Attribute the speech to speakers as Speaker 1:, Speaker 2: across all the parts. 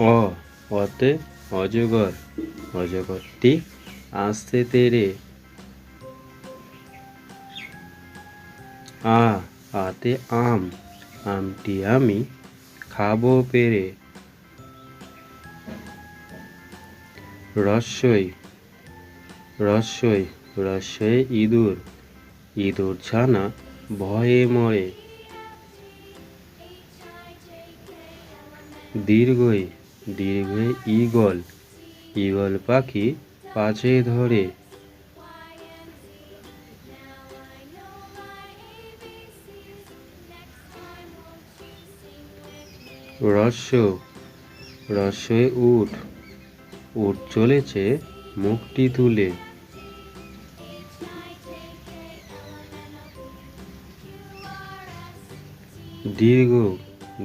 Speaker 1: অ অতে অজগর, অজগরটি আসতে তেরে। আ আতে আম, আমটি আমি খাবো পেরে। রস্যই রস্যই রস্যই ইঁদুর, ইঁদুর ছানা ভয়ে মরে। দীর্ঘই দীর্ঘই ঈগল, ঈগল পাখি পাছে ধরে। রস্য রস্যই উট, উট চলেছে মুখটি তুলে। দীর্ঘ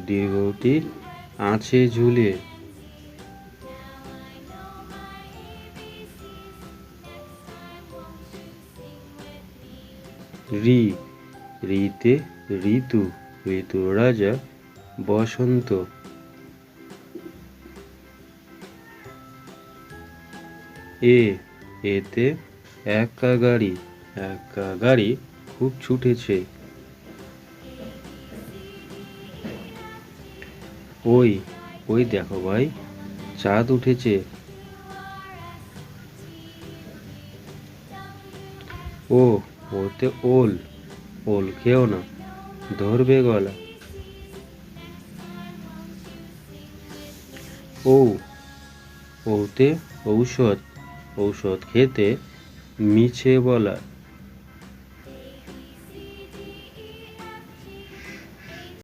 Speaker 1: দীর্ঘটি আছে ঝুলে। রি রিতে ঋতু, ঋতুর রাজা বসন্ত। এ এতে একা গাড়ি, একা গাড়ি খুব ছুটেছে। ওই ওই দেখো ভাই, চাঁদ উঠেছে। ও ওতে ওল, ওল খেও না, ধরবে গলা। ও ওতে ঔষধ, ঔষধ খেতে মিছে বলা।